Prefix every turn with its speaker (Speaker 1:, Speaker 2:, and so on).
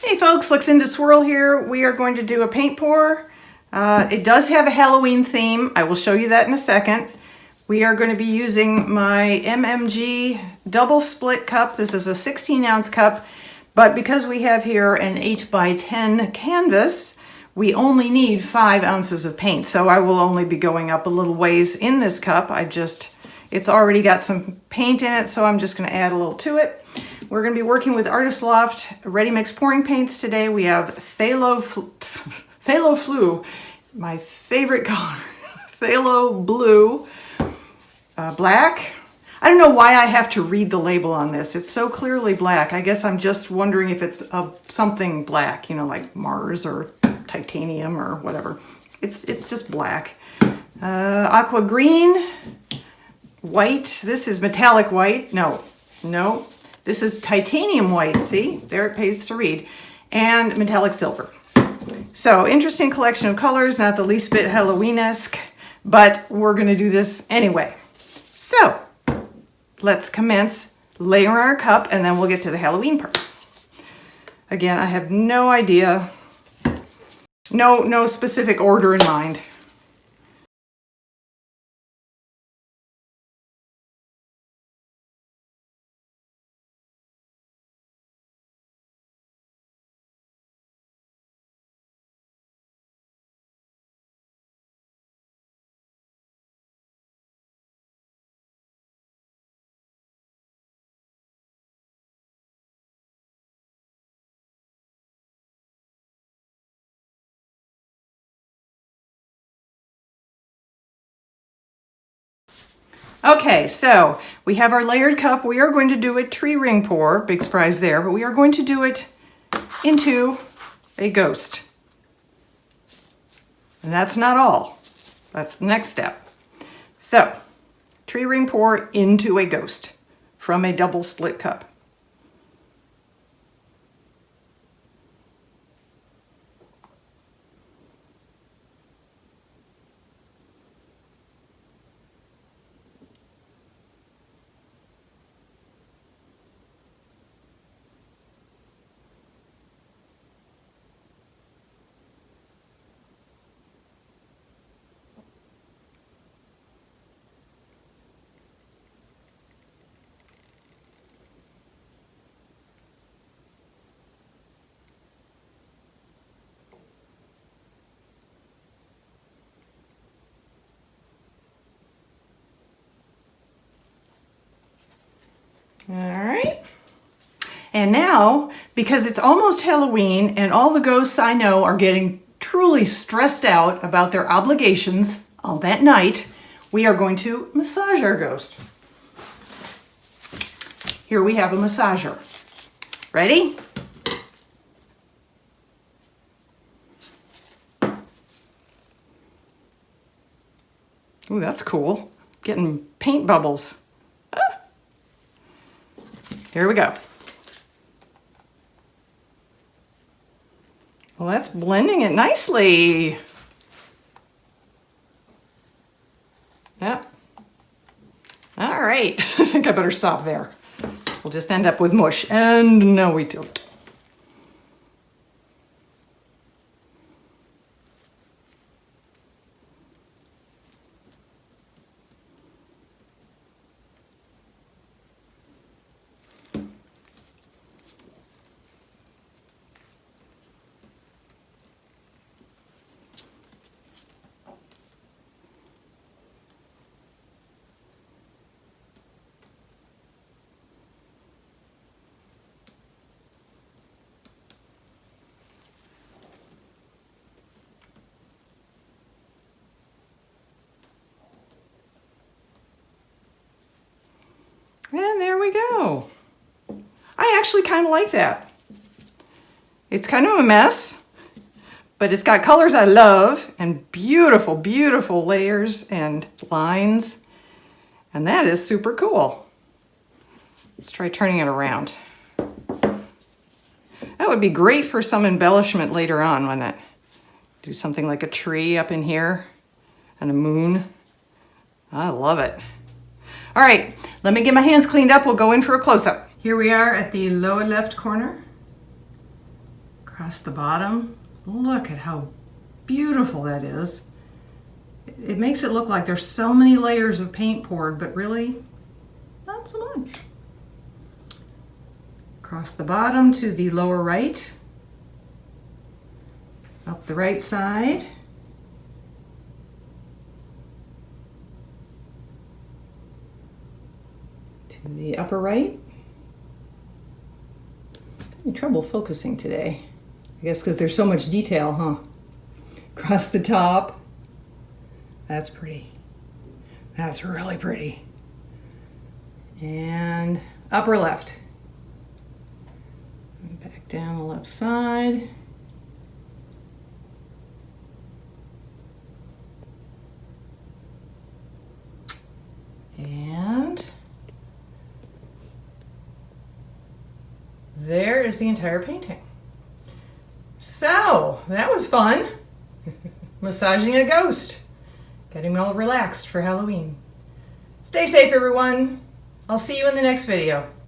Speaker 1: Hey folks, Luxinda Swirl here. We are going to do a paint pour. It does have a Halloween theme. I will show you that in a second. We are going to be using my MMG double split cup. This is a 16-ounce cup, but because we have here an 8x10 canvas, we only need 5 ounces of paint. So I will only be going up a little ways in this cup. It's already got some paint in it, so I'm just going to add a little to it. We're going to be working with Artist Loft Ready Mix pouring paints today. We have Phthalo Flu, my favorite color, Phthalo Blue, black. I don't know why I have to read the label on this. It's so clearly black. I guess I'm just wondering if it's of something black, you know, like Mars or titanium or whatever. It's just black. Aqua green, white. This is metallic white. No. This is titanium white, see? There it pays to read. And metallic silver. So, interesting collection of colors, not the least bit Halloween-esque, but we're gonna do this anyway. So, let's commence layering our cup and then we'll get to the Halloween part. Again, I have no idea, no specific order in mind. Okay, so we have our layered cup. We are going to do a tree ring pour, big surprise there, but we are going to do it into a ghost. And that's not all. That's the next step. So, tree ring pour into a ghost from a double split cup. All right. And now, because it's almost Halloween and all the ghosts I know are getting truly stressed out about their obligations on that night, we are going to massage our ghost. Here we have a massager. Ready? Ooh, that's cool. Getting paint bubbles. Here we go. Well, that's blending it nicely. Yep. All right. I think I better stop there. We'll just end up with mush. And no, we don't. And there we go. I actually kind of like that. It's kind of a mess, but it's got colors I love and beautiful, beautiful layers and lines. And that is super cool. Let's try turning it around. That would be great for some embellishment later on, wouldn't it? Do something like a tree up in here and a moon. I love it. All right, let me get my hands cleaned up. We'll go in for a close-up. Here we are at the lower left corner. Across the bottom. Look at how beautiful that is. It makes it look like there's so many layers of paint poured, but really, not so much. Across the bottom to the lower right. Up the right side. To the upper right. I'm having trouble focusing today. I guess because there's so much detail, huh? Across the top. That's pretty. That's really pretty. And upper left. And back down the left side. And there is the entire painting. So, that was fun. Massaging a ghost. Getting all relaxed for Halloween. Stay safe, everyone. I'll see you in the next video.